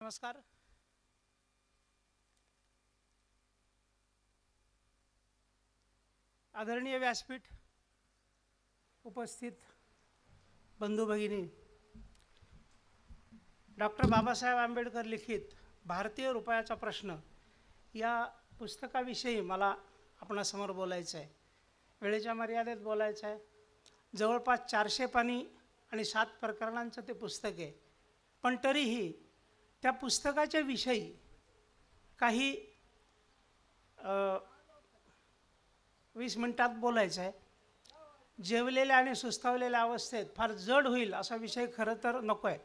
नमस्कार. आदरणीय व्यासपीठ, उपस्थित बंधू भगिनी, डॉक्टर बाबासाहेब आंबेडकर लिखित भारतीय रुपयाचा प्रश्न या पुस्तकाविषयी मला आपणासमोर बोलायचं आहे. वेळेच्या मर्यादेत बोलायचं आहे. जवळपास 400 पानी आणि 7 प्रकरणांचं ते पुस्तक आहे. पण तरीही त्या पुस्तकाच्या विषयी काही 20 मिनिटात बोलायचं आहे. जेवलेल्या आणि सुस्तावलेल्या अवस्थेत फार जड होईल असा विषय खरं तर नको आहे,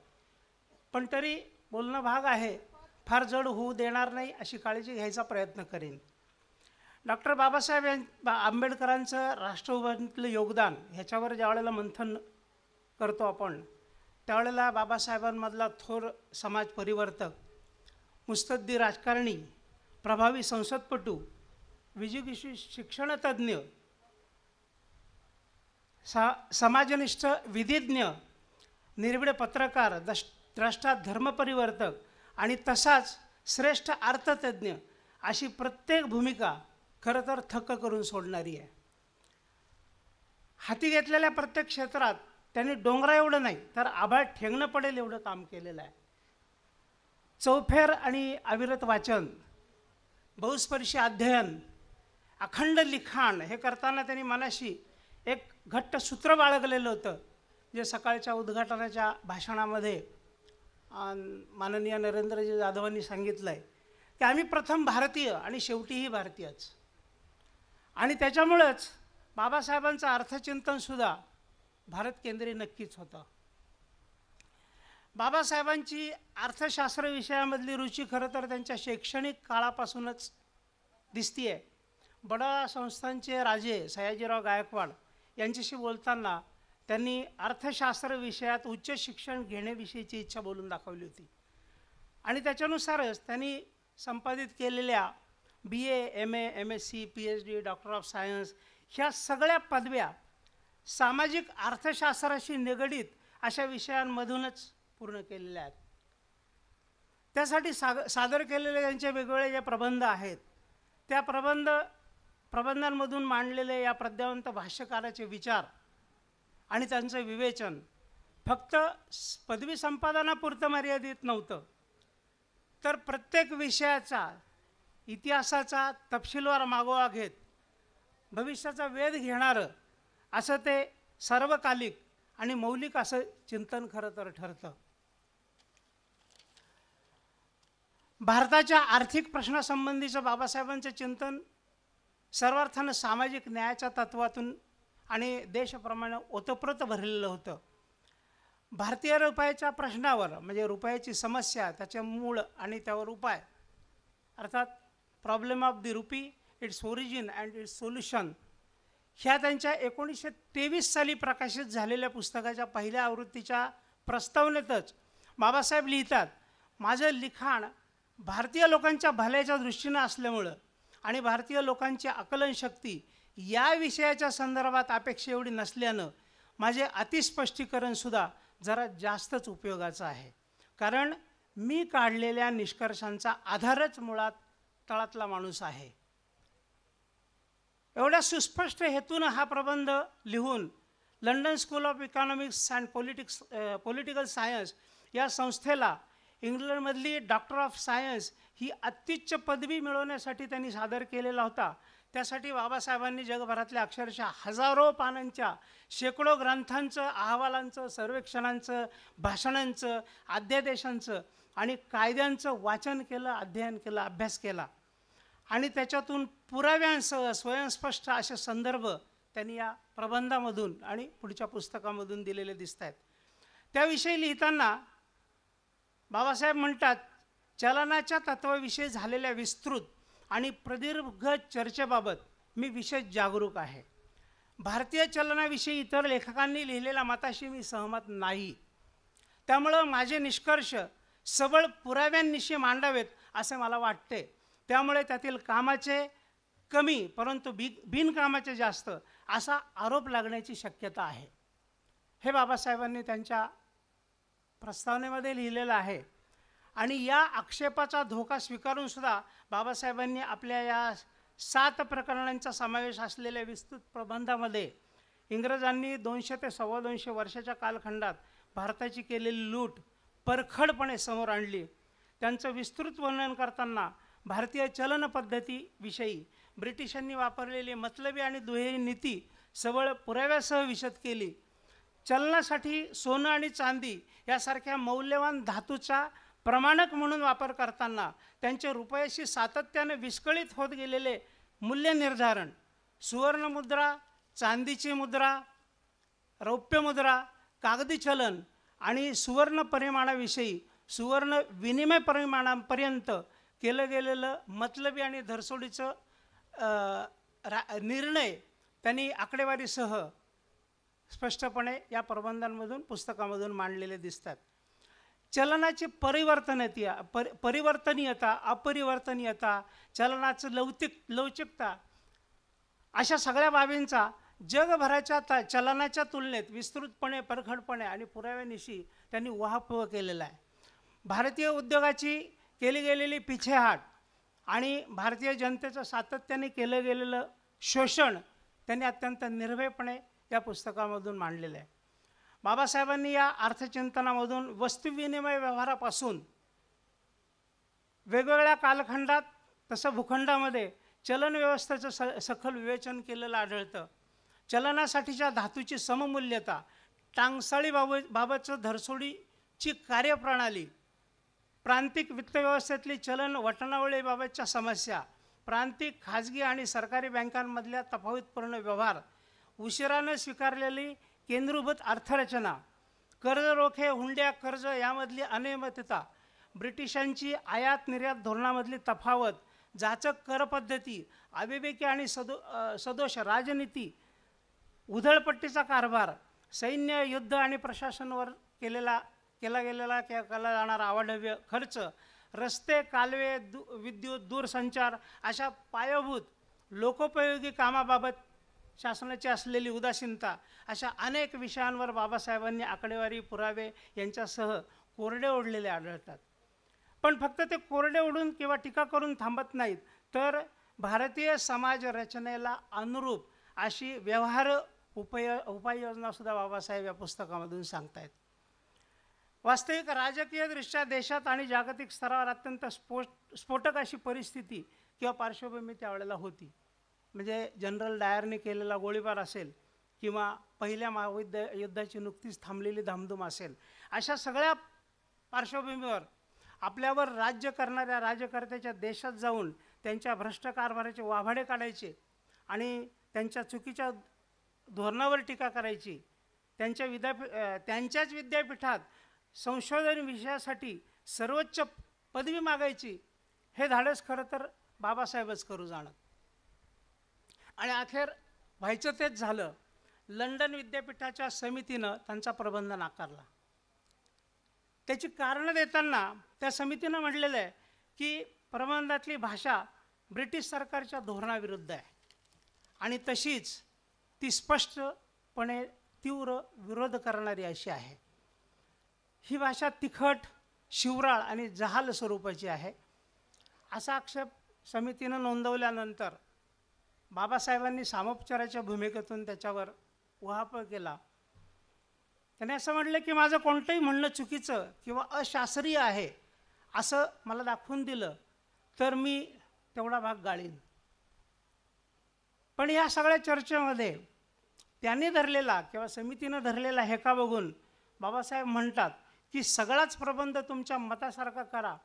पण तरी बोलणं भाग आहे. फार जड होऊ देणार नाही अशी काळजी घ्यायचा प्रयत्न करेन. डॉक्टर बाबासाहेब आंबेडकरांचं राष्ट्रउभारणीतलं योगदान ह्याच्यावर ज्यावेळेला मंथन करतो आपण, त्यावेळेला बाबासाहेबांमधला थोर समाज परिवर्तक, मुत्सद्दी राजकारणी, प्रभावी संसदपटू, विजिगीषू शिक्षणतज्ञ, समाजनिष्ठ विधिज्ञ, निर्भीड पत्रकार, द्रष्टा धर्मपरिवर्तक आणि तसाच श्रेष्ठ अर्थतज्ञ अशी प्रत्येक भूमिका खरं तर थक्क करून सोडणारी आहे. हाती घेतलेल्या प्रत्येक क्षेत्रात त्यांनी डोंगरा एवढं नाही तर आभाळ ठेंगणं पडेल एवढं काम केलेलं आहे. चौफेर आणि अविरत वाचन, बहुस्पर्शी अध्ययन, अखंड लिखाण हे करताना त्यांनी मनाशी एक घट्ट सूत्र बाळगलेलं होतं, जे सकाळच्या उद्घाटनाच्या भाषणामध्ये माननीय नरेंद्रजी जाधवांनी सांगितलं आहे की आम्ही प्रथम भारतीय आणि शेवटीही भारतीयच. आणि त्याच्यामुळंच बाबासाहेबांचं अर्थचिंतनसुद्धा भारत केंद्रीय नक्कीच होतं. बाबासाहेबांची अर्थशास्त्र विषयामधली रुची खरं तर त्यांच्या शैक्षणिक काळापासूनच दिसती आहे. बडा संस्थांचे राजे सयाजीराव गायकवाड यांच्याशी बोलताना त्यांनी अर्थशास्त्र विषयात उच्च शिक्षण घेण्याविषयीची इच्छा बोलून दाखवली होती. आणि त्याच्यानुसारच त्यांनी संपादित केलेल्या BA, MA, MSc, PhD, doctor of science ह्या सगळ्या पदव्या सामाजिक अर्थशास्त्राशी निगडीत अशा विषयांमधूनच पूर्ण केलेल्या आहेत. त्यासाठी सादर केलेले त्यांचे वेगवेगळे जे प्रबंध आहेत, त्या प्रबंधांमधून मांडलेले या प्रज्ञावंत भाष्यकाराचे विचार आणि त्यांचं विवेचन फक्त पदवी संपादनापुरतं मर्यादित नव्हतं, तर प्रत्येक विषयाचा इतिहासाचा तपशीलवार मागोवा घेत भविष्याचा वेध घेणारं असं ते सर्वकालिक आणि मौलिक असं चिंतन खरं तर ठरतं. भारताच्या आर्थिक प्रश्नासंबंधीचं बाबासाहेबांचं चिंतन सर्वार्थानं सामाजिक न्यायाच्या तत्वातून आणि देशप्रमाणे ओतप्रोत भरलेलं होतं. भारतीय रुपयाच्या प्रश्नावर म्हणजे रुपयाची समस्या, त्याचे मूळ आणि त्यावर उपाय, अर्थात problem of the rupee, its origin and it's solution, ह्या त्यांच्या 1923 साली प्रकाशित झालेल्या पुस्तकाच्या पहिल्या आवृत्तीच्या प्रस्तावनेतच बाबासाहेब लिहितात, माझं लिखाण भारतीय लोकांच्या भल्याच्या दृष्टीनं असल्यामुळं आणि भारतीय लोकांची आकलनशक्ती या विषयाच्या संदर्भात अपेक्षा एवढी नसल्यानं माझे अतिस्पष्टीकरणसुद्धा जरा जास्तच उपयोगाचं आहे, कारण मी काढलेल्या निष्कर्षांचा आधारच मुळात तळातला माणूस आहे. एवढ्या सुस्पष्ट हेतून हा प्रबंध लिहून London school of economics and political science या संस्थेला इंग्लंडमधली डॉक्टर ऑफ सायन्स ही अत्युच्च पदवी मिळवण्यासाठी त्यांनी सादर केलेला होता. त्यासाठी बाबासाहेबांनी जगभरातल्या अक्षरशः हजारो पानांच्या शेकडो ग्रंथांचं, अहवालांचं, सर्वेक्षणांचं, भाषणांचं, अध्यादेशांचं आणि कायद्यांचं वाचन केलं, अध्ययन केलं, अभ्यास केला आणि त्याच्यातून पुराव्यांसह स्वयंस्पष्ट असे संदर्भ त्यांनी या प्रबंधामधून आणि पुढच्या पुस्तकामधून दिलेले दिसत आहेत. त्याविषयी लिहिताना बाबासाहेब म्हणतात, चलनाच्या तत्वाविषयी झालेल्या विस्तृत आणि प्रदीर्घ चर्चेबाबत मी विशेष जागरूक आहे. भारतीय चलनाविषयी इतर लेखकांनी लिहिलेल्या मताशी मी सहमत नाही. त्यामुळं माझे निष्कर्ष सबळ पुराव्यांनिशी मांडावेत असे मला वाटते. त्यामुळे त्यातील कामाचे कमी परंतु बिनकामाचे जास्त असा आरोप लागण्याची शक्यता आहे. हे बाबासाहेबांनी त्यांच्या प्रस्तावनेमध्ये लिहिलेलं आहे. आणि या आक्षेपाचा धोका स्वीकारून सुद्धा बाबासाहेबांनी आपल्या या 7 प्रकरणांचा समावेश असलेल्या विस्तृत प्रबंधामध्ये इंग्रजांनी 200 ते 225 वर्षाच्या कालखंडात भारताची केलेली लूट परखडपणे समोर आणली. त्यांचं विस्तृत वर्णन करताना भारतीय चलन पद्धतीविषयी ब्रिटिशांनी वापरलेली मतलबी आणि दुहेरी नीती सबळ पुराव्यासह विशद केली. चलनासाठी सोनं आणि चांदी यासारख्या मौल्यवान धातूचा प्रमाणक म्हणून वापर करताना त्यांचे रुपयाशी सातत्याने विस्कळीत होत गेलेले मूल्य निर्धारण, सुवर्णमुद्रा, चांदीची मुद्रा, रौप्य मुद्रा, कागदी चलन आणि सुवर्ण परिमाणाविषयी सुवर्ण विनिमय परिमाणापर्यंत केलं गेलेलं मतलबी आणि धरसोडीचं निर्णय त्यांनी आकडेवारीसह स्पष्टपणे या प्रबंधांमधून पुस्तकामधून मांडलेले दिसतात. चलनाची परिवर्तनीयता, अपरिवर्तनीयता, चलनाचं लवचिकता अशा सगळ्या बाबींचा जगभराच्या चलनाच्या तुलनेत विस्तृतपणे, परखडपणे आणि पुराव्यानिशी त्यांनी उहापोह केलेला आहे. भारतीय उद्योगाची केली गेलेली पिछेहाट आणि भारतीय जनतेचं सातत्याने केलं गेलेलं शोषण त्यांनी अत्यंत निर्भयपणे या पुस्तकामधून मांडलेलं आहे. बाबासाहेबांनी या अर्थचिंतनामधून वस्तुविनिमय व्यवहारापासून वेगवेगळ्या कालखंडात तसं भूखंडामध्ये चलन व्यवस्थेचं सखोल विवेचन केलेलं आढळतं. चलनासाठीच्या धातूची सममूल्यता, टांगसाळीबाबतचं धरसोडीची कार्यप्रणाली, प्रांतिक वित्तव्यवस्थेतली चलन वटणावळीबाबतच्या समस्या, प्रांतिक, खाजगी आणि सरकारी बँकांमधल्या तफावतपूर्ण व्यवहार, उशिराने स्वीकारलेली केंद्रीभूत अर्थरचना, कर्ज रोखे, हुंड्या कर्ज यामधली अनियमितता, ब्रिटिशांची आयात निर्यात धोरणामधली तफावत, जाचक करपद्धती, अविवेकी आणि सदोष राजनीती, उधळपट्टीचा कारभार, सैन्य, युद्ध आणि प्रशासनावर केला जाणारा अवाढव्य खर्च, रस्ते, कालवे, विद्युत, दूरसंचार अशा पायाभूत लोकोपयोगी कामाबाबत शासनाची असलेली उदासीनता, अशा अनेक विषयांवर बाबासाहेबांनी आकडेवारी, पुरावे यांच्यासह कोरडे ओढलेले आढळतात. पण फक्त ते कोरडे ओढून किंवा टीका करून थांबत नाहीत, तर भारतीय समाज रचनेला अनुरूप अशी व्यवहार उपाययोजनासुद्धा बाबासाहेब या पुस्तकामधून सांगतायत. वास्तविक राजकीयदृष्ट्या देशात आणि जागतिक स्तरावर अत्यंत स्फोटक अशी परिस्थिती किंवा पार्श्वभूमी त्यावेळेला होती. म्हणजे जनरल डायरने केलेला गोळीबार असेल किंवा पहिल्या महायुद्धाची नुकतीच थांबलेली धामधूम असेल, अशा सगळ्या पार्श्वभूमीवर आपल्यावर राज्य करणाऱ्या राज्यकर्त्याच्या देशात जाऊन त्यांच्या भ्रष्ट कारभाराचे वाभाडे काढायचे आणि त्यांच्या चुकीच्या धोरणावर टीका करायची, त्यांच्याच विद्यापीठात संशोधन विषयासाठी सर्वोच्च पदवी मागायची, हे धाडस खरं तर बाबासाहेबच करू जाणत. आणि अखेर व्हायचं तेच झालं. लंडन विद्यापीठाच्या समितीनं त्यांचा प्रबंध नाकारला. त्याची कारणं देताना त्या समितीनं म्हटलेलं आहे की प्रबंधातली भाषा ब्रिटिश सरकारच्या धोरणाविरुद्ध आहे आणि तशीच ती स्पष्टपणे तीव्र विरोध करणारी अशी आहे. ही भाषा तिखट, शिवराळ आणि जहाल स्वरूपाची आहे, असा आक्षेप समितीनं नोंदवल्यानंतर बाबासाहेबांनी सामोपचाराच्या भूमिकेतून त्याच्यावर उहापोह केला. त्याने असं म्हटलं की माझं कोणतंही म्हणणं चुकीचं किंवा अशास्त्रीय आहे असं मला दाखवून दिलं तर मी तेवढा भाग गाळीन. पण या सगळ्या चर्चेमध्ये त्यांनी धरलेला किंवा समितीनं धरलेला हेका बघून बाबासाहेब म्हणतात की सगळाच प्रबंध तुमच्या मतासारखा करा,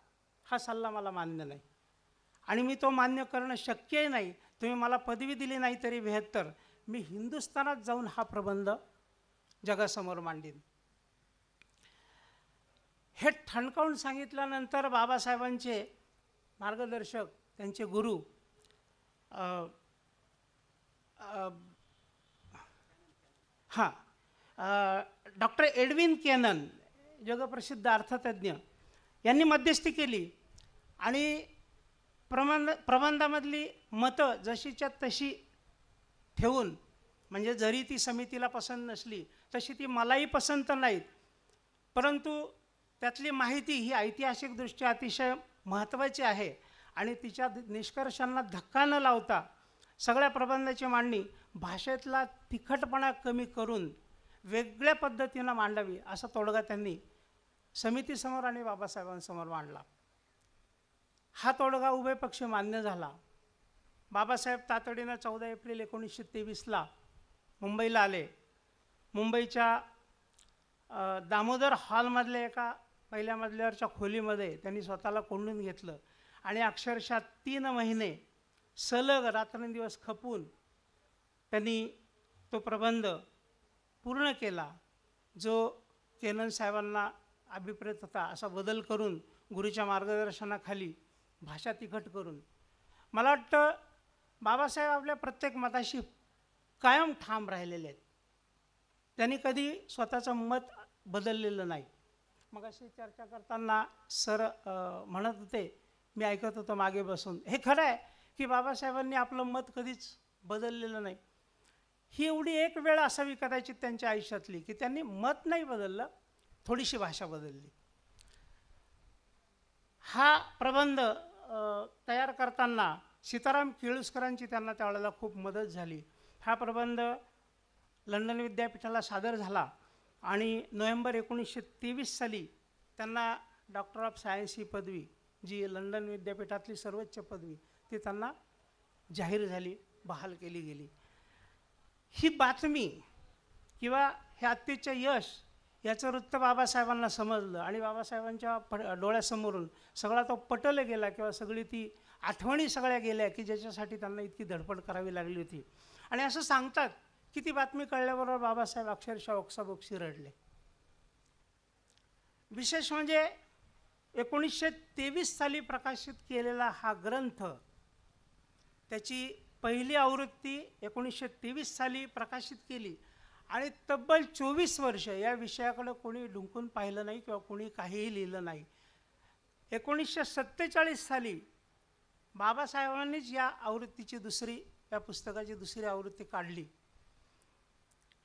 हा सल्ला मला मान्य नाही आणि मी तो मान्य करणं शक्यही नाही. तुम्ही मला पदवी दिली नाही तरी बेहत्तर, मी हिंदुस्थानात जाऊन हा प्रबंध जगासमोर मांडीन. हे ठणकावून सांगितल्यानंतर बाबासाहेबांचे मार्गदर्शक, त्यांचे गुरु डॉक्टर एडविन केनन, जगप्रसिद्ध अर्थतज्ञ, यांनी मध्यस्थी केली आणि प्रबंधामधली मतं जशीच्या तशी ठेवून, म्हणजे जरी ती समितीला पसंत नसली तशी ती मलाही पसंत नाहीत, परंतु त्यातली माहिती ही ऐतिहासिकदृष्ट्या अतिशय महत्त्वाची आहे आणि तिच्या निष्कर्षांना धक्का न लावता सगळ्या प्रबंधाची मांडणी भाषेतला तिखटपणा कमी करून वेगळ्या पद्धतीनं मांडावी असा तोडगा त्यांनी समितीसमोर आणि बाबासाहेबांसमोर मांडला. हा तोडगा उभय पक्ष मान्य झाला. बाबासाहेब तातडीनं 14 एप्रिल 1923ला मुंबईला आले. मुंबईच्या दामोदर हॉलमधल्या एका पहिल्या मजल्यावरच्या खोलीमध्ये त्यांनी स्वतःला कोंडून घेतलं आणि अक्षरशः 3 महिने सलग रात्रंदिवस खपून त्यांनी तो प्रबंध पूर्ण केला, जो केनन साहेबांना अभिप्रेत होता असा बदल करून गुरुच्या मार्गदर्शनाखाली भाषा तिखट करून. मला वाटतं बाबासाहेब आपल्या प्रत्येक मताशी कायम ठाम राहिलेले आहेत. त्यांनी कधी स्वतःचं मत बदललेलं नाही. मग अशी चर्चा करताना सर म्हणत होते, मी ऐकत होतो मागे बसून, हे खरं आहे की बाबासाहेबांनी आपलं मत कधीच बदललेलं नाही. ही एवढी एक वेळ असावी कदाचित त्यांच्या आयुष्यातली की त्यांनी मत नाही बदललं, थोडीशी भाषा बदलली. हा प्रबंध तयार करताना सीताराम केळुस्करांची त्यांना त्यावेळेला खूप मदत झाली. हा प्रबंध लंडन विद्यापीठाला सादर झाला आणि नोव्हेंबर 1923 साली त्यांना डॉक्टर ऑफ सायन्स ही पदवी, जी लंडन विद्यापीठातली सर्वोच्च पदवी, ती त्यांना जाहीर झाली, बहाल केली गेली. ही बातमी किंवा हे अत्युच्च यश याचं वृत्त बाबासाहेबांना समजलं आणि बाबासाहेबांच्या डोळ्यासमोरून सगळा तो पटल गेला किंवा सगळी ती आठवणी सगळ्या गेल्या की ज्याच्यासाठी त्यांना इतकी धडपड करावी लागली होती. आणि असं सांगतात की ती बातमी कळल्याबरोबर बाबासाहेब अक्षरशः ओक्साबोक्शी रडले. विशेष म्हणजे 1923 साली प्रकाशित केलेला हा ग्रंथ, त्याची पहिली आवृत्ती 1923 साली प्रकाशित केली आणि तब्बल 24 वर्ष या विषयाकडे कोणी डुंकून पाहिलं नाही किंवा कोणी काहीही लिहिलं नाही. 1947 साली बाबासाहेबांनीच या पुस्तकाची दुसरी आवृत्ती काढली.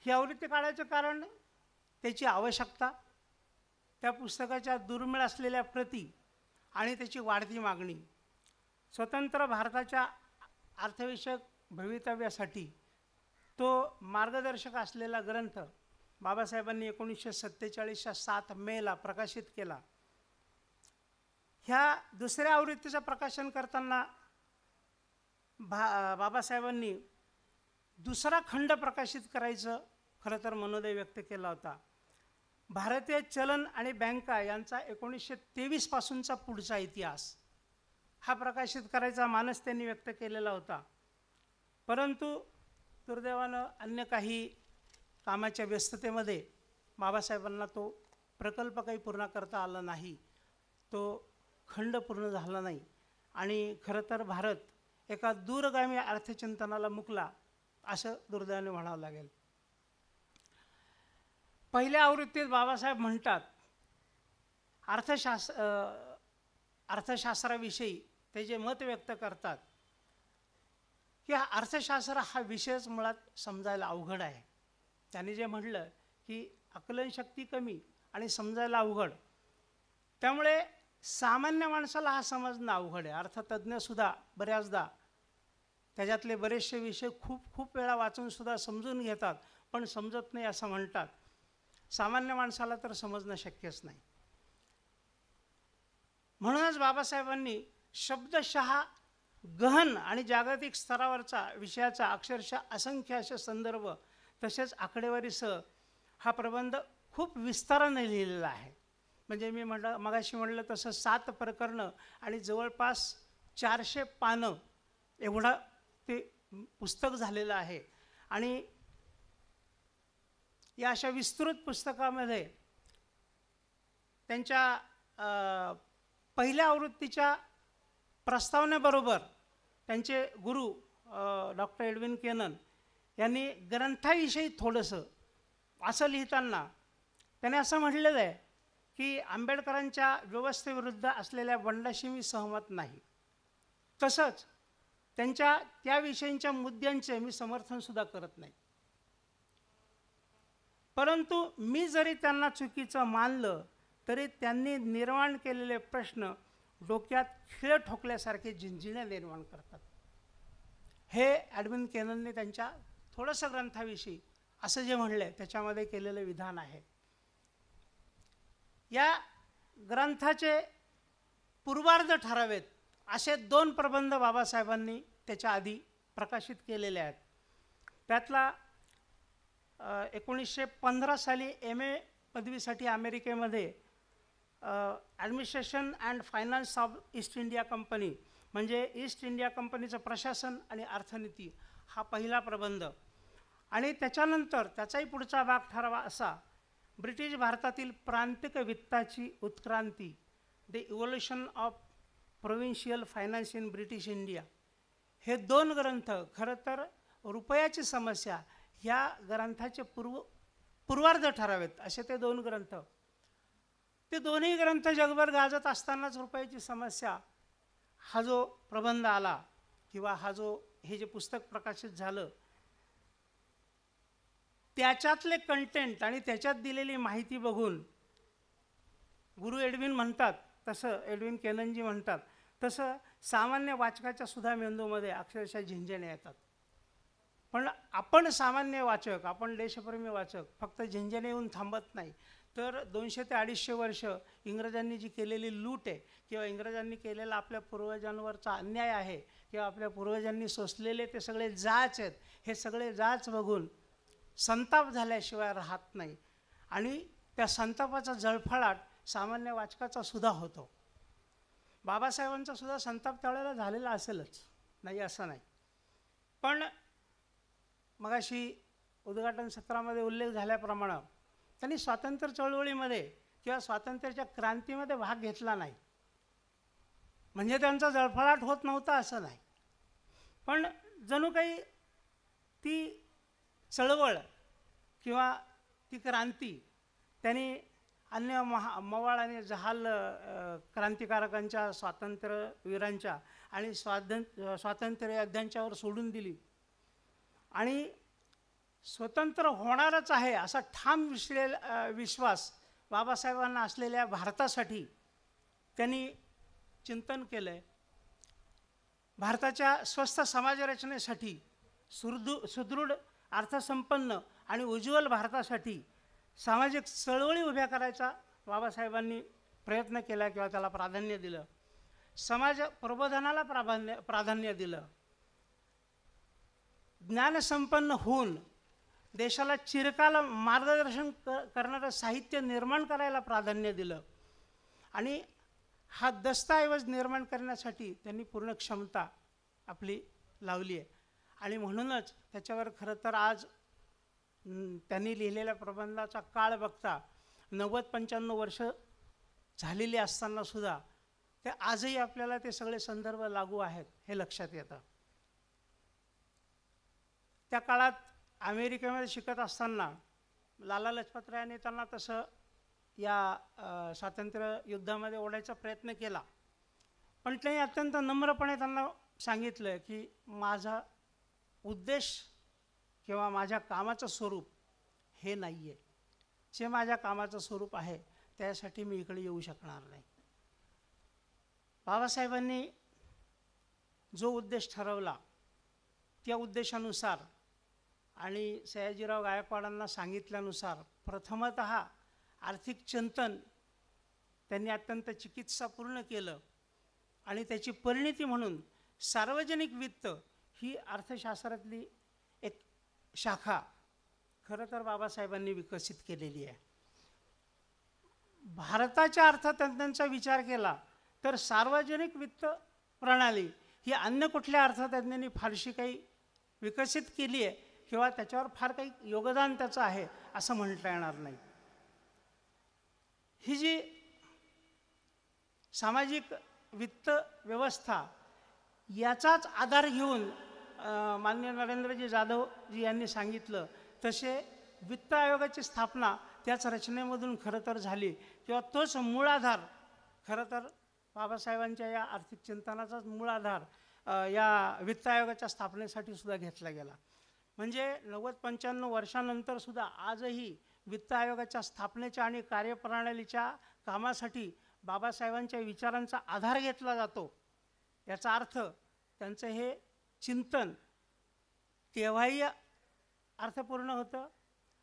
ही आवृत्ती काढायचं कारण त्याची आवश्यकता, त्या पुस्तकाच्या दुर्मिळ असलेल्या प्रती आणि त्याची वाढती मागणी. स्वतंत्र भारताच्या अर्थविषयक भवितव्यासाठी तो मार्गदर्शक असलेला ग्रंथ बाबासाहेबांनी 1947च्या 7 मेला प्रकाशित केला. ह्या दुसऱ्या आवृत्तीचं प्रकाशन करताना बाबासाहेबांनी दुसरा खंड प्रकाशित करायचं खरं तर मनोदय व्यक्त केला होता. भारतीय चलन आणि बँका यांचा 1923 पासूनचा पुढचा इतिहास हा प्रकाशित करायचा मानस त्यांनी व्यक्त केलेला होता. परंतु दुर्दैवानं अन्य काही कामाच्या व्यस्ततेमध्ये बाबासाहेबांना तो प्रकल्प काही पूर्ण करता आला नाही, तो खंड पूर्ण झाला नाही आणि खरं तर भारत एका दूरगामी अर्थचिंतनाला मुकला असं दुर्दैवाने म्हणावं लागेल. पहिल्या आवृत्तीत बाबासाहेब म्हणतात, अर्थशास्त्राविषयी ते जे मत व्यक्त करतात की अर्थशास्त्र हा विषयच मुळात समजायला अवघड आहे. त्यांनी जे म्हटलं की आकलनशक्ती कमी आणि समजायला अवघड, त्यामुळे सामान्य माणसाला हा समजणं अवघड आहे. अर्थतज्ञसुद्धा बऱ्याचदा त्याच्यातले बरेचसे विषय खूप वेळा वाचूनसुद्धा समजून घेतात पण समजत नाही असं म्हणतात. सामान्य माणसाला तर समजणं शक्यच नाही. म्हणूनच बाबासाहेबांनी शब्दशः गहन आणि जागतिक स्तरावरचा विषयाचा अक्षरशः असंख्य असे संदर्भ तसेच आकडेवारीसह हा प्रबंध खूप विस्ताराने लिहिलेला आहे. म्हणजे मी मगाशी म्हटलं तसं 7 प्रकरणं आणि जवळपास 400 पानं एवढं ते पुस्तक झालेलं आहे. आणि या अशा विस्तृत पुस्तकामध्ये त्यांच्या पहिल्या आवृत्तीच्या प्रस्तावनेबरोबर त्यांचे गुरु डॉक्टर एडविन केनन यांनी ग्रंथाविषयी थोडंसं असं लिहिताना त्याने असं म्हटलेलं आहे की आंबेडकरांच्या व्यवस्थेविरुद्ध असलेल्या बंडाशी मी सहमत नाही, तसंच त्यांच्या त्याविषयींच्या मुद्द्यांचे मी समर्थनसुद्धा करत नाही. परंतु मी जरी त्यांना चुकीचं मानलं तरी त्यांनी निर्माण केलेले प्रश्न डोक्यात खिळ ठोकल्यासारखे झिंझिण्या निर्माण करतात. हे एडविन केननने त्यांच्या थोडंसं ग्रंथाविषयी असं जे म्हणले त्याच्यामध्ये केलेलं विधान आहे. या ग्रंथाचे पूर्वार्ध ठरावेत असे 2 प्रबंध बाबासाहेबांनी त्याच्या आधी प्रकाशित केलेले आहेत. त्यातला 1915 साली MA पदवीसाठी अमेरिकेमध्ये administration and finance of east India company म्हणजे ईस्ट इंडिया कंपनीचं प्रशासन आणि अर्थनीती हा पहिला प्रबंध. आणि त्याच्यानंतर त्याचाही पुढचा भाग ठरावा असा ब्रिटिश भारतातील प्रांतिक वित्ताची उत्क्रांती, the evolution of provincial finance in British India, हे 2 ग्रंथ खरं तर रुपयाची समस्या ह्या ग्रंथाचे पूर्वार्ध ठरावेत असे ते 2 ग्रंथ. ते दोन्ही ग्रंथ जगभर गाजत असतानाच रुपयाची समस्या हा जो प्रबंध आला किंवा हे जे पुस्तक प्रकाशित झालं त्याच्यातले कंटेंट आणि त्याच्यात दिलेली माहिती बघून गुरु एडविन म्हणतात तसं, एडविन केननजी म्हणतात तसं सामान्य वाचकाच्या सुद्धा मेंदूमध्ये अक्षरशः झिंझिण्या येतात. पण आपण सामान्य वाचक, आपण देशप्रेमी वाचक फक्त झिंझिण्या येऊन थांबत नाही, तर 200 ते 250 वर्ष इंग्रजांनी जी केलेली लूट आहे किंवा इंग्रजांनी केलेला आपल्या पूर्वजांवरचा अन्याय आहे किंवा आपल्या पूर्वजांनी सोसलेले ते सगळे जाच आहेत, हे सगळे जाच बघून संताप झाल्याशिवाय राहत नाही. आणि त्या संतापाचा जळफळाट सामान्य वाचकाचा सुद्धा होतो. बाबासाहेबांचा सुद्धा संताप त्यावेळेला झालेला असेलच, नाही असं नाही. पण मगाशी उद्घाटन सत्रामध्ये उल्लेख झाल्याप्रमाणे त्यांनी स्वातंत्र्य चळवळीमध्ये किंवा स्वातंत्र्याच्या क्रांतीमध्ये भाग घेतला नाही म्हणजे त्यांचा जळफळाट होत नव्हता असं नाही. पण जणू काही ती चळवळ किंवा ती क्रांती त्यांनी अन्य मवाळ आणि जहाल क्रांतिकारकांच्या, स्वातंत्र्यवीरांच्या आणि स्वातंत्र्य योद्ध्यांच्यावर सोडून दिली आणि स्वतंत्र होणारच आहे असा ठाम विश्वास बाबासाहेबांना असलेल्या भारतासाठी त्यांनी चिंतन केलं आहे. भारताच्या स्वस्थ समाजरचनेसाठी, सुदृढ, अर्थसंपन्न आणि उज्ज्वल भारतासाठी सामाजिक चळवळी उभ्या करायचा बाबासाहेबांनी प्रयत्न केला किंवा त्याला प्राधान्य दिलं. समाज प्रबोधनाला प्राधान्य दिलं. ज्ञानसंपन्न होऊन देशाला चिरकाल मार्गदर्शन करणारं साहित्य निर्माण करायला प्राधान्य दिलं. आणि हा दस्तऐवज निर्माण करण्यासाठी त्यांनी पूर्ण क्षमता आपली लावली आहे. आणि म्हणूनच त्याच्यावर खरं तर आज त्यांनी लिहिलेल्या प्रबंधाचा काळ बघता 90-95 वर्ष झालेली असतानासुद्धा ते आजही आपल्याला ते सगळे संदर्भ लागू आहेत हे लक्षात येतं. त्या काळात अमेरिकेमध्ये शिकत असताना लाला लजपतराय यांनी त्यांना तसं या स्वातंत्र्य युद्धामध्ये ओढायचा प्रयत्न केला. पण त्यांनी अत्यंत नम्रपणे त्यांना सांगितलं की माझा उद्देश किंवा माझ्या कामाचं स्वरूप हे नाही आहे. जे माझ्या कामाचं स्वरूप आहे त्यासाठी मी इकडे येऊ शकणार नाही. बाबासाहेबांनी जो उद्देश ठरवला त्या उद्देशानुसार आणि सयाजीराव गायकवाडांना सांगितल्यानुसार प्रथमतः आर्थिक चिंतन त्यांनी अत्यंत चिकित्सापूर्ण केलं आणि त्याची परिणती म्हणून सार्वजनिक वित्त ही अर्थशास्त्रातली एक शाखा खरं तर बाबासाहेबांनी विकसित केलेली आहे. भारताच्या अर्थतज्ञांचा विचार केला तर सार्वजनिक वित्त प्रणाली ही अन्य कुठल्या अर्थतज्ञांनी फारशी काही विकसित केली आहे किंवा त्याच्यावर फार काही योगदान त्याचं आहे असं म्हणता येणार नाही. ही जी सामाजिक वित्त व्यवस्था याचाच आधार घेऊन माननीय नरेंद्रजी जाधवजी यांनी सांगितलं तसे वित्त आयोगाची स्थापना त्याच रचनेमधून खरं तर झाली किंवा तोच मूळ आधार खरं तर बाबासाहेबांच्या या आर्थिक चिंतनाचाच मूळ आधार या वित्त आयोगाच्या स्थापनेसाठी सुद्धा घेतला गेला. म्हणजे 90-95 वर्षानंतर सुद्धा आजही वित्त आयोगाच्या स्थापनेच्या आणि कार्यप्रणालीच्या कामासाठी बाबासाहेबांच्या विचारांचा आधार घेतला जातो, याचा अर्थ त्यांचं हे चिंतन तेव्हाही अर्थपूर्ण होतं,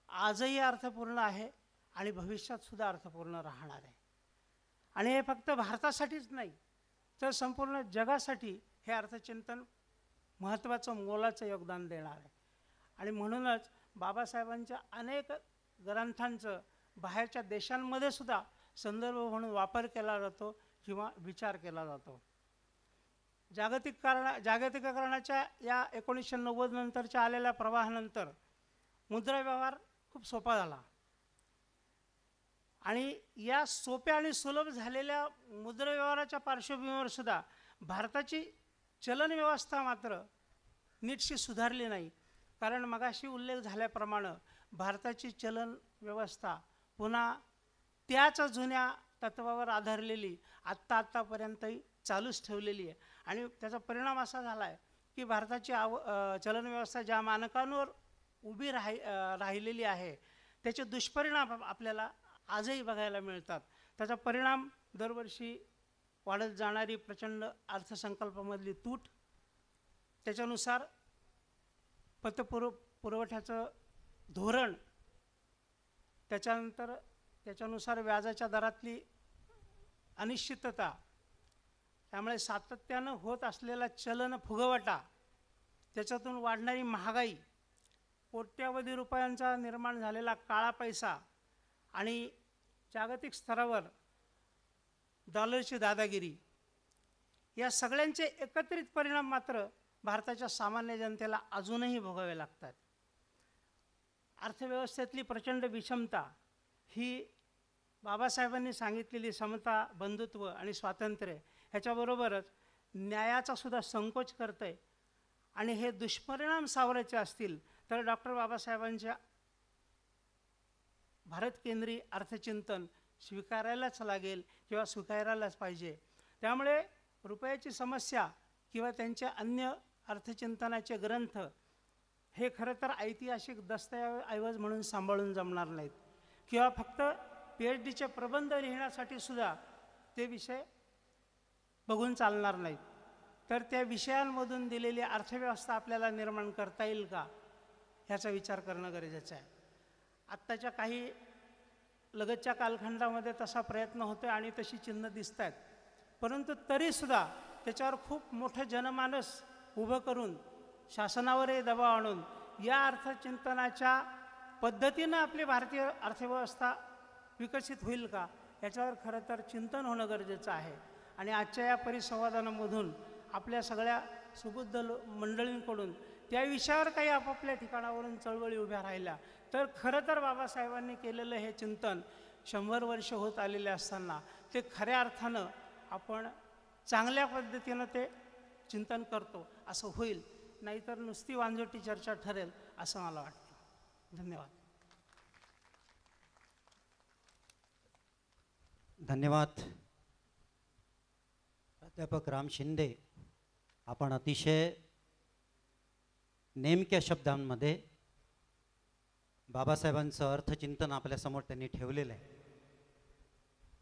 आजही अर्थपूर्ण आहे आणि भविष्यातसुद्धा अर्थपूर्ण राहणार आहे. आणि हे फक्त भारतासाठीच नाही तर संपूर्ण जगासाठी हे अर्थचिंतन महत्त्वाचं मोलाचं योगदान देणार आहे. आणि म्हणूनच बाबासाहेबांच्या अनेक ग्रंथांचं बाहेरच्या देशांमध्ये सुद्धा संदर्भ म्हणून वापर केला जातो किंवा विचार केला जातो. जागतिकीकरणाच्या या 1990 नंतरच्या आलेल्या प्रवाहानंतर मुद्रा व्यवहार खूप सोपा झाला आणि या सोप्या आणि सुलभ झालेल्या मुद्रा व्यवहाराच्या पार्श्वभूमीवर सुद्धा भारताची चलन व्यवस्था मात्र नीटशी सुधारली नाही. कारण मगाशी उल्लेख झाल्याप्रमाणे भारताची चलन व्यवस्था पुन्हा त्याच जुन्या तत्वावर आधारलेली आत्तापर्यंतही चालूच ठेवलेली आहे. आणि त्याचा परिणाम असा झाला आहे की भारताची चलन व्यवस्था ज्या मानकांवर उभी राहिलेली आहे त्याचे दुष्परिणाम आपल्याला आजही बघायला मिळतात. त्याचा परिणाम दरवर्षी वाढत जाणारी प्रचंड अर्थसंकल्पामधली तूट, त्याच्यानुसार पतपुरवठ्याचं धोरण, त्याच्यानंतर त्याच्यानुसार व्याजाच्या दरातली अनिश्चितता, त्यामुळे सातत्यानं होत असलेला चलन फुगवटा, त्याच्यातून वाढणारी महागाई, कोट्यावधी रुपयांचा निर्माण झालेला काळा पैसा आणि जागतिक स्तरावर डॉलरची दादागिरी, या सगळ्यांचे एकत्रित परिणाम मात्र भारताच्या सामान्य जनतेला अजूनही भोगावे लागतात. अर्थव्यवस्थेतली प्रचंड विषमता ही बाबासाहेबांनी सांगितलेली समता, बंधुत्व आणि स्वातंत्र्य ह्याच्याबरोबरच न्यायाचा सुद्धा संकोच करते. आणि हे दुष्परिणाम सावरायचे असतील तर डॉक्टर बाबासाहेबांच्या भारत केंद्रीय अर्थचिंतन स्वीकारायलाच लागेल किंवा स्वीकारायलाच पाहिजे. त्यामुळे रुपयाची समस्या किंवा त्यांचे अन्य अर्थचिंतनाचे ग्रंथ हे खरं तर ऐतिहासिक दस्तऐवज म्हणून सांभाळून जमणार नाहीत किंवा फक्त PhDचे प्रबंध लिहिण्यासाठी सुद्धा ते विषय बघून चालणार नाहीत. तर त्या विषयांमधून दिलेली अर्थव्यवस्था आपल्याला निर्माण करता येईल का ह्याचा विचार करणं गरजेचं आहे. आत्ताच्या काही लगतच्या कालखंडामध्ये तसा प्रयत्न होतो आणि तशी चिन्ह दिसत आहेत, परंतु तरीसुद्धा त्याच्यावर खूप मोठं जनमानस उभं करून शासनावरही दबाव आणून या अर्थचिंतनाच्या पद्धतीनं आपली भारतीय अर्थव्यवस्था विकसित होईल का याच्यावर खरं तर चिंतन होणं गरजेचं आहे. आणि आजच्या या परिसंवादांमधून आपल्या सगळ्या सुबुद्ध मंडळींकडून त्या विषयावर काही आपापल्या ठिकाणावरून चळवळी उभ्या राहिल्या तर खरं तर बाबासाहेबांनी केलेलं हे चिंतन 100 वर्ष होत आलेले असताना ते खऱ्या अर्थानं आपण चांगल्या पद्धतीनं ते चिंतन करतो असं होईल, नाहीतर नुसती वांजोटी चर्चा ठरेल असं मला वाटतं. धन्यवाद. धन्यवाद प्राध्यापक राम शिंदे. आपण अतिशय नेमक्या शब्दांमध्ये बाबासाहेबांचं अर्थचिंतन आपल्यासमोर त्यांनी ठेवलेलं आहे.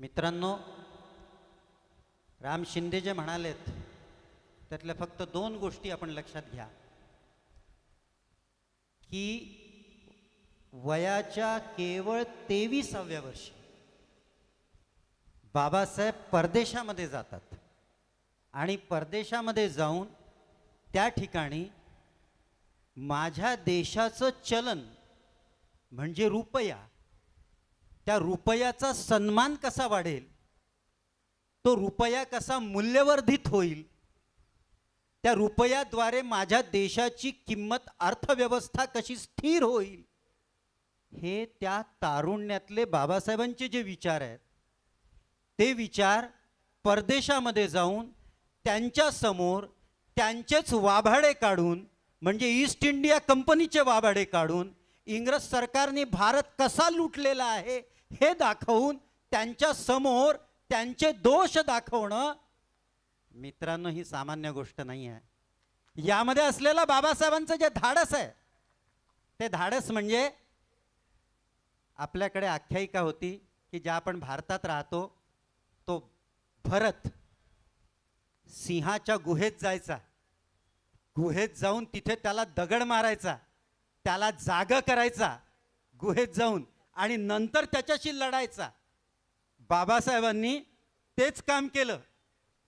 मित्रांनो, राम शिंदे जे म्हणालेत त्यातल्या फक्त 2 गोष्टी आपण लक्षात घ्या की वयाच्या केवळ 23व्या वर्षी बाबासाहेब परदेशामध्ये जातात आणि परदेशामध्ये जाऊन त्या ठिकाणी माझ्या देशाचं चलन म्हणजे रुपया, त्या रुपयाचा सन्मान कसा वाढेल, तो रुपया कसा मूल्यवर्धित होईल, त्या रुपयाद्वारे माझ्या देशाची किंमत, अर्थव्यवस्था कशी स्थिर होईल, हे त्या तारुण्यातले बाबासाहेबांचे जे विचार आहेत ते विचार परदेशामध्ये जाऊन त्यांच्या समोर त्यांचेच वाभाडे काढून, म्हणजे ईस्ट इंडिया कंपनीचे वाभाडे काढून इंग्रज सरकारने भारत कसा लुटलेला आहे हे दाखवून त्यांच्या समोर त्यांचे दोष दाखवणं, मित्रांनो, ही सामान्य गोष्ट नाही आहे. यामध्ये असलेला बाबासाहेबांचं जे धाडस आहे ते धाडस म्हणजे आपल्याकडे आख्यायिका होती की ज्या आपण भारतात राहतो तो भरत सिंहाच्या गुहेत जायचा, गुहेत जाऊन तिथे त्याला दगड मारायचा, त्याला जागा करायचा गुहेत जाऊन आणि नंतर त्याच्याशी लढायचा. बाबासाहेबांनी तेच काम केलं.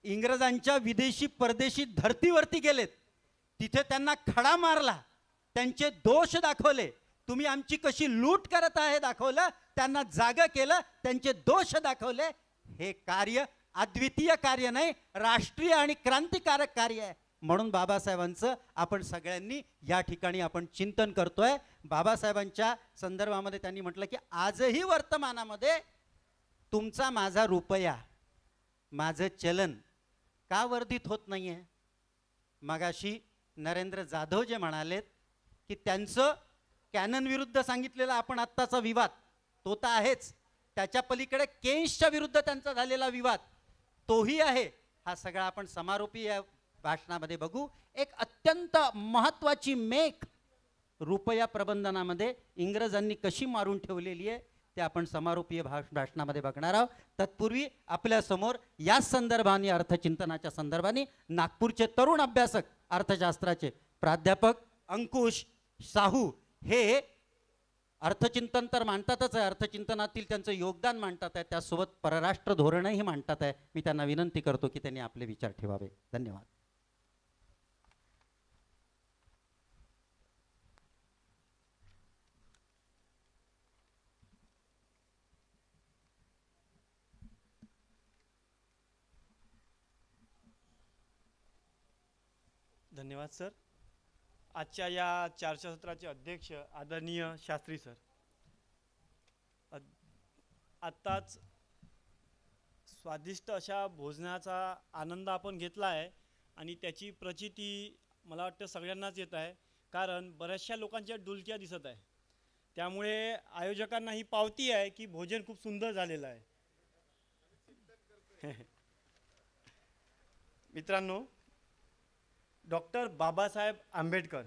इंग्रजांच्या विदेशी परदेशी धर्तीवरती गेलेत, तिथे त्यांना खडा मारला, त्यांचे दोष दाखवले, तुम्ही आमची कशी लूट करत आहे दाखवलं, त्यांना जागा केलं, त्यांचे दोष दाखवले. हे कार्य अद्वितीय कार्य नाही, राष्ट्रीय आणि क्रांतिकारक कार्य आहे. म्हणून बाबासाहेबांचं आपण सगळ्यांनी या ठिकाणी आपण चिंतन करतोय. बाबासाहेबांच्या संदर्भामध्ये त्यांनी म्हटलं की आजही वर्तमानामध्ये तुमचा माझा रुपया, माझं चलन का वर्धित होत नाहीये. मगाशी नरेंद्र जाधव जे म्हणालेत की त्यांचं कॅनन विरुद्ध सांगितलेला आपण आत्ताचा विवाद तो तर आहेच, त्याच्या पलीकडे केन्सच्या विरुद्ध त्यांचा झालेला विवाद तोही आहे. हा सगळा आपण समारोपी या भाषणामध्ये बघू. एक अत्यंत महत्त्वाची मेक रुपया प्रबंधनामध्ये इंग्रजांनी कशी मारून ठेवलेली आहे ते आपण समारोपीय भाषणामध्ये बघणार आहोत. तत्पूर्वी आपल्यासमोर या संदर्भाने अर्थचिंतनाच्या संदर्भाने नागपूरचे तरुण अभ्यासक अर्थशास्त्राचे प्राध्यापक अंकुश साहू हे अर्थचिंतन तर मांडतातच आहे, अर्थचिंतनातील त्यांचं योगदान मांडतात आहे, त्यासोबत परराष्ट्र धोरणही मांडतात आहे. मी त्यांना विनंती करतो की त्यांनी आपले विचार ठेवावे. धन्यवाद. धन्यवाद सर. आजच्या या चर्चासत्राचे अध्यक्ष आदरणीय शास्त्री सर, आत्ताच स्वादिष्ट अशा भोजनाचा आनंद आपण घेतला आहे आणि त्याची प्रचिती मला वाटतं सगळ्यांनाच येत आहे, कारण बऱ्याचशा लोकांच्या डुलक्या दिसत आहे. त्यामुळे आयोजकांना ही पावती आहे की भोजन खूप सुंदर झालेलं आहे. मित्रांनो, डॉक्टर बाबासाहेब आंबेडकर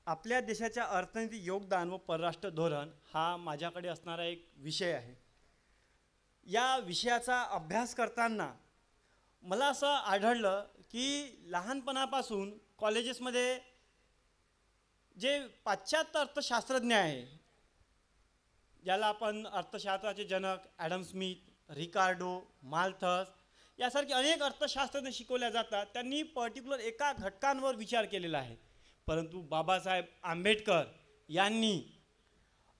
आपल्या देशाच्या अर्थनीती योगदान व परराष्ट्र धोरण हा माझ्याकडे असणारा एक विषय आहे. या विषयाचा अभ्यास करताना मला असं आढळलं की लहानपणापासून कॉलेजेसमध्ये जे पाश्चात्य अर्थशास्त्रज्ञ आहे, ज्याला आपण अर्थशास्त्राचे जनक ॲडम स्मिथ, रिकार्डो, माल्थस यासारखे अनेक अर्थशास्त्रज्ञ शिकवल्या जातात, त्यांनी पर्टिक्युलर एका घटकांवर विचार केलेला आहे. परंतु बाबासाहेब आंबेडकर यांनी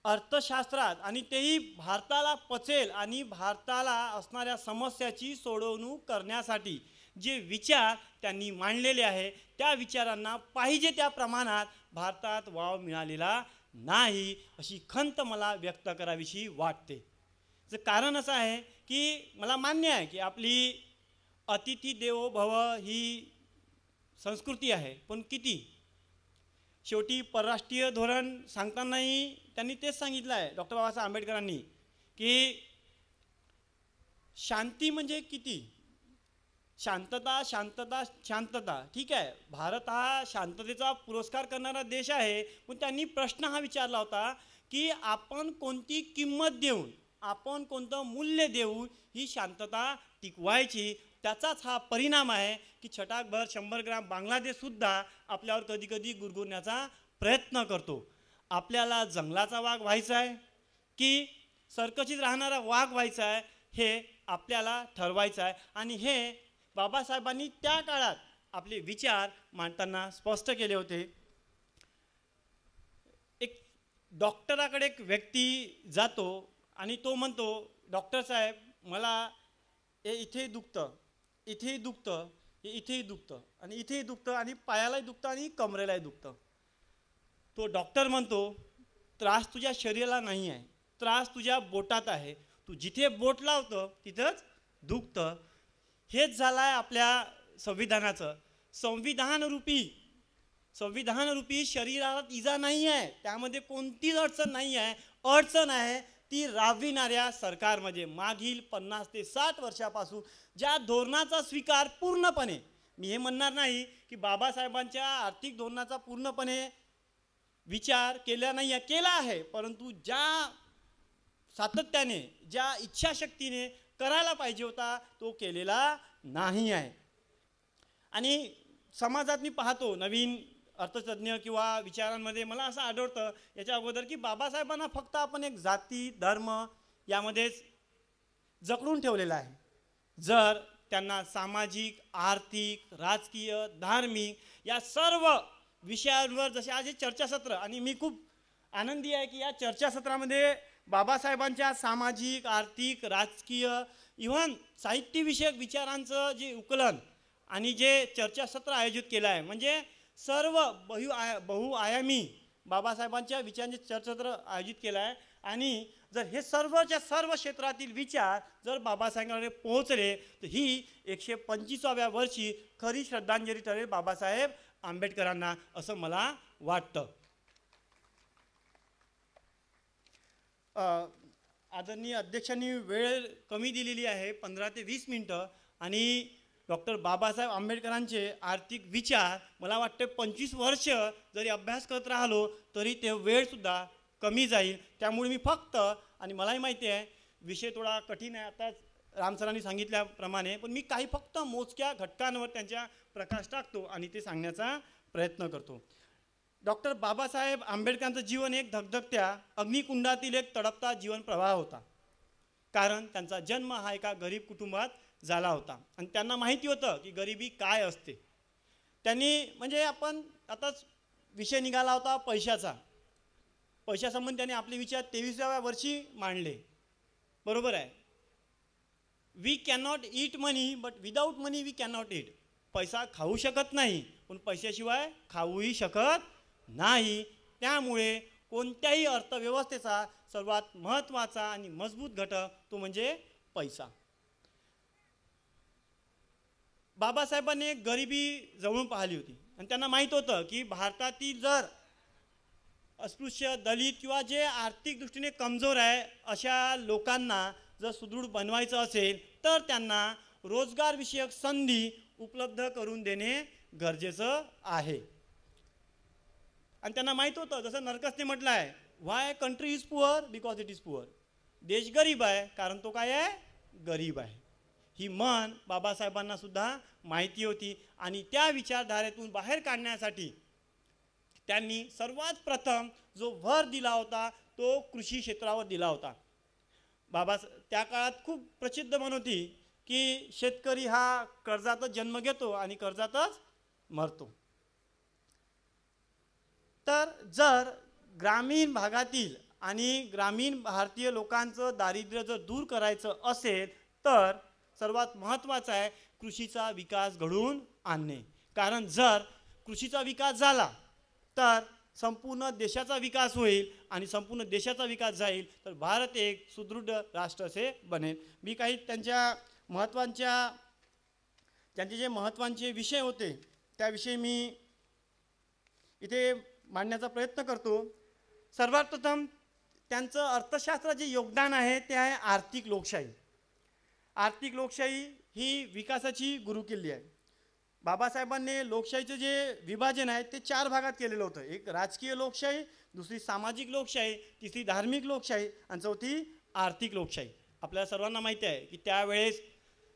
अर्थशास्त्रात, आणि तेही भारताला पचेल आणि भारताला असणाऱ्या समस्याची सोडवणूक करण्यासाठी जे विचार त्यांनी मांडलेले आहे, त्या विचारांना पाहिजे त्या प्रमाणात भारतात वाव मिळालेला नाही, अशी खंत मला व्यक्त करावीशी वाटते. याचं कारण असं आहे की मला मान्य आहे की आपली अतिथी देवो भव ही संस्कृती आहे, पण किती शेवटी परराष्ट्रीय धोरण सांगतानाही त्यांनी तेच सांगितलं आहे डॉक्टर बाबासाहेब आंबेडकरांनी की शांती म्हणजे किती, शांतता शांतता शांतता. ठीक आहे, भारत हा शांततेचा पुरस्कार करणारा देश आहे, पण त्यांनी प्रश्न हा विचारला होता की आपण कोणती किंमत देऊन, आपण कोणतं मूल्य देऊन ही शांतता टिकवायची. त्याचाच हा परिणाम आहे की छटाकभर 100 ग्राम बांगलादेशसुद्धा आपल्यावर कधीकधी गुरगुरण्याचा प्रयत्न करतो. आपल्याला जंगलाचा वाघ व्हायचा आहे की सरकशीत राहणारा वाघ व्हायचा आहे, हे आपल्याला ठरवायचं आहे. आणि हे बाबासाहेबांनी त्या काळात आपले विचार मांडताना स्पष्ट केले होते. एक डॉक्टराकडे एक व्यक्ती जातो आणि तो म्हणतो, डॉक्टर साहेब मला हे इथेही दुखतं, इथेही दुखतं, हे इथेही दुखतं आणि इथेही दुखतं आणि पायालाही दुखतं आणि कमरेलाही दुखतं. तो डॉक्टर म्हणतो, त्रास तुझ्या शरीराला नाही आहे, त्रास तुझ्या बोटात आहे, तू जिथे बोट लावतं तिथंच दुखतं. हेच झालं आहे आपल्या संविधानाचं. संविधान रूपी शरीराला इजा नाही आहे, त्यामध्ये कोणतीच अडचण नाही आहे. अडचण आहे ती राबविणाऱ्या सरकारमध्ये. मागील 50 ते 60 वर्षापासून ज्या धोरणाचा स्वीकार पूर्णपणे, मी हे म्हणणार नाही की बाबासाहेबांच्या आर्थिक धोरणाचा पूर्णपणे विचार केला नाही आहे, केला आहे, परंतु ज्या सातत्याने ज्या इच्छाशक्तीने करायला पाहिजे होता तो केलेला नाही आहे. आणि समाजात मी पाहतो नवीन अर्थतज्ञ किंवा विचारांमध्ये मला असं आढळतं याच्या अगोदर की बाबासाहेबांना फक्त आपण एक जाती धर्म यामध्येच जकडून ठेवलेला आहे. जर त्यांना सामाजिक आर्थिक राजकीय धार्मिक या सर्व विषयांवर जसे आज हे चर्चासत्र, आणि मी खूप आनंदी आहे की या चर्चासत्रामध्ये बाबासाहेबांच्या सामाजिक आर्थिक राजकीय इव्हन साहित्यविषयक विचारांचं जे उकलन आणि जे चर्चासत्र आयोजित केलं आहे, म्हणजे सर्व बहुआयामी बाबासाहेबांच्या विचारांचे चर्चासत्र आयोजित केलं आहे. आणि जर हे सर्वच्या सर्व क्षेत्रातील विचार जर बाबासाहेबांकडे पोहोचले तर ही 125व्या वर्षी खरी श्रद्धांजली ठरेल बाबासाहेब आंबेडकरांना, असं मला वाटतं. आदरणीय अध्यक्षांनी वेळ कमी दिलेली आहे, 15 ते 20 मिनटं, आणि डॉक्टर बाबासाहेब आंबेडकरांचे आर्थिक विचार मला वाटते 25 वर्ष जरी अभ्यास करत राहिलो तरी ते वेळसुद्धा कमी जाईल. त्यामुळे मी फक्त, आणि मलाही माहिती आहे विषय थोडा कठीण आहे आता रामसरांनी सांगितल्याप्रमाणे, पण मी काही फक्त मोजक्या घटकांवर त्यांच्या प्रकाश टाकतो आणि ते सांगण्याचा प्रयत्न करतो. डॉक्टर बाबासाहेब आंबेडकरांचं जीवन एक धगधगत्या अग्निकुंडातील एक तडपता जीवन प्रवाह होता. कारण त्यांचा जन्म हा एका गरीब कुटुंबात झाला होता आणि त्यांना माहिती होतं की गरिबी काय असते. त्यांनी, म्हणजे आपण आताच विषय निघाला होता पैशासंबंधी त्यांनी आपले विचार 23व्या वर्षी मांडले. बरोबर आहे. We cannot eat money but without money we cannot eat. पैसा खाऊ शकत नाही पण पैशाशिवाय खाऊही शकत नाही. त्यामुळे कोणत्याही अर्थव्यवस्थेचा सर्वात महत्त्वाचा आणि मजबूत घटक तो म्हणजे पैसा. बाबासाहेबांनी गरिबी जवळून पाहिली होती आणि त्यांना माहीत होतं की भारतातील जर अस्पृश्य दलित किंवा जे आर्थिक दृष्टीने कमजोर आहे अशा लोकांना जर सुदृढ बनवायचं असेल तर त्यांना रोजगारविषयक संधी उपलब्ध करून देणे गरजेचं आहे. आणि त्यांना माहीत होतं, जसं नरकसने म्हटलं आहे, why country is poor because it is poor. देश गरीब आहे कारण तो काय आहे, गरीब आहे. ही म्हण बाबासाहेबांना सुद्धा माहिती होती आणि त्या विचारधारेतून बाहेर काढण्यासाठी त्यांनी सर्वात प्रथम जो भर दिला होता तो कृषी क्षेत्रावर दिला होता. त्या काळात खूप प्रसिद्ध म्हण होती की शेतकरी हा कर्जातच जन्म घेतो आणि कर्जातच मरतो. तर जर ग्रामीण भागातील आणि ग्रामीण भारतीय लोकांचं दारिद्र्य जर दूर करायचं असेल तर सर्वात महत्त्वाचं आहे कृषीचा विकास घडवून आणणे. कारण जर कृषीचा विकास झाला तर संपूर्ण देशाचा विकास होईल आणि संपूर्ण देशाचा विकास जाईल तर भारत एक सुदृढ राष्ट्र असे बनेल. मी काही त्यांचे जे महत्त्वाचे विषय होते त्याविषयी मी इथे मांडण्याचा प्रयत्न करतो. सर्वात प्रथम त्यांचं अर्थशास्त्राचे योगदान आहे ते आहे आर्थिक लोकशाही. आर्थिक लोकशाही ही विकासाची गुरुकिल्ली आहे. बाबासाहेबांनी लोकशाहीचं जे विभाजन आहे ते 4 भागात केलेलं होतं. एक राजकीय लोकशाही, दुसरी सामाजिक लोकशाही, तिसरी धार्मिक लोकशाही आणि चौथी आर्थिक लोकशाही. आपल्याला सर्वांना माहिती आहे की त्यावेळेस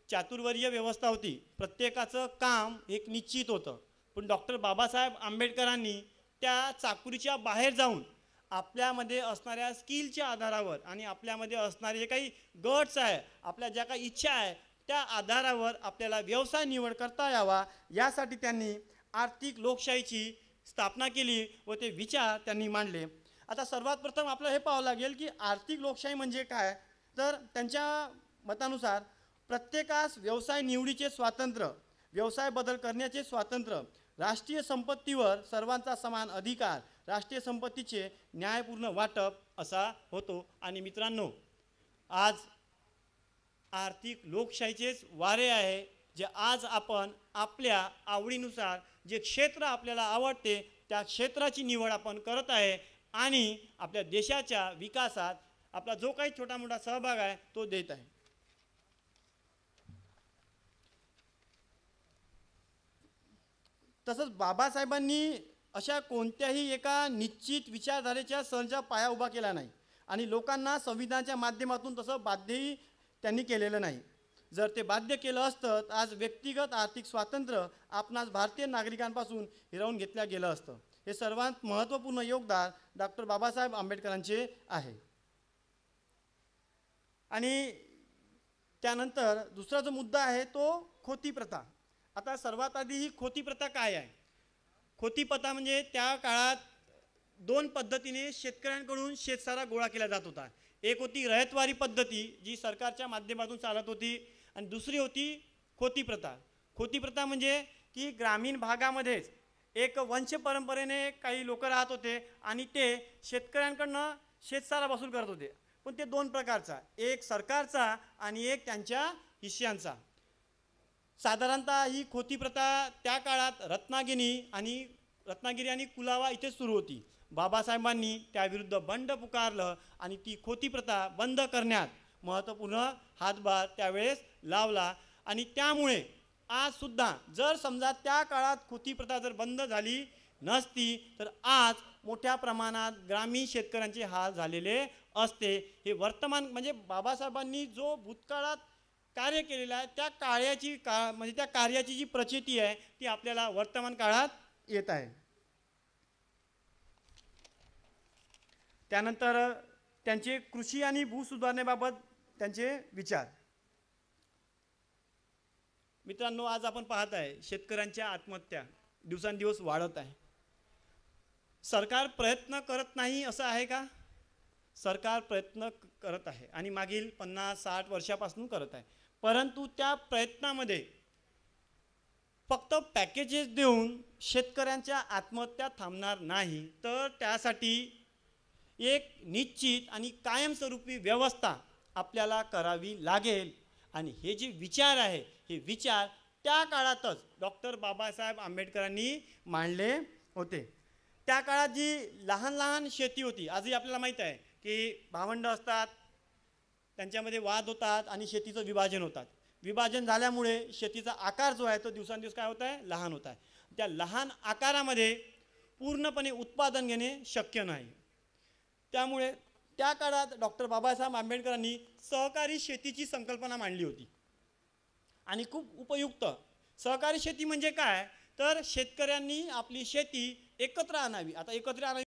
चातुर्वर्य व्यवस्था होती. प्रत्येकाचं काम एक निश्चित होतं. पण डॉक्टर बाबासाहेब आंबेडकरांनी त्या चाकुरीच्या बाहेर जाऊन आपल्यामध्ये असणाऱ्या स्किलच्या आधारावर आणि आपल्यामध्ये असणारे जे काही गट्स आहे, आपल्या ज्या काही इच्छा आहे त्या आधारावर आपल्याला व्यवसाय निवड करता यावा यासाठी त्यांनी आर्थिक लोकशाहीची स्थापना केली व ते विचार त्यांनी मांडले. आता सर्वात प्रथम आपल्याला हे पाहावं लागेल की आर्थिक लोकशाही म्हणजे काय. तर त्यांच्या मतानुसार प्रत्येकास व्यवसाय निवडीचे स्वातंत्र्य, व्यवसाय बदल करण्याचे स्वातंत्र्य, राष्ट्रीय संपत्तीवर सर्वांचा समान अधिकार, राष्ट्रीय संपत्तीचे न्यायपूर्ण वाटप असा होतो. आणि मित्रांनो, आज आर्थिक लोकशाहीचेच वारे आहे जे आज आपण आपल्या आवडीनुसार जे क्षेत्र आपल्याला आवडते त्या क्षेत्राची निवड आपण करत आहे आणि आपल्या देशाच्या विकासात आपला जो काही छोटा मोठा सहभाग आहे तो देत आहे. तसंच बाबासाहेबांनी अशा कोणत्याही एका निश्चित विचारधारेच्या सहजा पाया उभा केला नाही. आणि लोकांना संविधानाच्या माध्यमातून तसं बाध्यही त्यांनी केलेलं नाही. जर ते बाध्य केलं असतं तर आज व्यक्तिगत आर्थिक स्वातंत्र्य आपणास भारतीय नागरिकांपासून हिरावून घेतलं गेलं असतं. हे सर्वात महत्त्वपूर्ण योगदान डॉक्टर बाबासाहेब आंबेडकरांचे आहे. आणि त्यानंतर दुसरा जो मुद्दा आहे तो खोती प्रथा. आता सर्वात आधी ही खोती प्रथा काय आहे? खोती प्रथा म्हणजे त्या काळात दोन पद्धतीने शेतकऱ्यांकडून शेतसारा गोळा केला जात होता. एक होती रयतवारी पद्धती जी सरकारच्या माध्यमातून चालत होती आणि दुसरी होती खोती प्रथा. खोती प्रथा म्हणजे की ग्रामीण भागामध्येच एक वंश परंपरेने काही लोक राहत होते आणि ते शेतकऱ्यांकडनं शेतसारा वसूल करत होते. पण ते दोन प्रकारचा, एक सरकारचा आणि एक त्यांच्या हिश्श्यांचा. साधारणतः ही खोती प्रथा त्या काळात रत्नागिरी आणि कुलाबा इथे सुरू होती. बाबासाहेबांनी त्याविरुद्ध बंड पुकारलं आणि ती खोती प्रथा बंद करण्यात महत्त्वपूर्ण हातभार त्यावेळेस लावला. आणि त्यामुळे आजसुद्धा जर समजा त्या काळात खोती प्रथा जर बंद झाली नसती तर आज मोठ्या प्रमाणात ग्रामीण शेतकऱ्यांचे हाल झालेले असते. हे वर्तमान म्हणजे बाबासाहेबांनी जो भूतकाळात कार्य केलेलं आहे त्या त्या कार्याची जी प्रचिती आहे ती आपल्याला वर्तमान काळात येत आहे. त्यानंतर त्यांचे कृषी आणि भूसुधारणेबाबत त्यांचे विचार. मित्रांनो, आज आपण पाहत आहे शेतकऱ्यांच्या आत्महत्या दिवसांदिवस वाढत आहे. सरकार प्रयत्न करत नाही असं आहे का? सरकार प्रयत्न करत आहे आणि मागील 50-60 वर्षापासून करत आहे. परंतु त्या प्रयत्नामध्ये फक्त पॅकेजेस देऊन शेतकऱ्यांच्या आत्महत्या थांबणार नाही, तर त्यासाठी एक निश्चित आणि कायमस्वरूपी व्यवस्था आपल्याला करावी लागेल. आणि हे जे विचार आहे हे विचार त्या काळातच डॉक्टर बाबासाहेब आंबेडकरांनी मांडले होते. त्या काळात जी लहान लहान शेती होती, आजही आपल्याला माहीत आहे की भावंड असतात, त्यांच्यामध्ये वाद होतात आणि शेतीचं विभाजन होतात. विभाजन झाल्यामुळे शेतीचा आकार जो आहे तो दिवसांदिवस काय होत आहे? लहान होत आहे. त्या लहान आकारामध्ये पूर्णपणे उत्पादन घेणे शक्य नाही. त्यामुळे त्या काळात डॉक्टर बाबासाहेब आंबेडकरांनी सहकारी शेतीची संकल्पना मांडली होती आणि खूप उपयुक्त. सहकारी शेती म्हणजे काय? तर शेतकऱ्यांनी आपली शेती एकत्र आणावी. आता एकत्र आणावी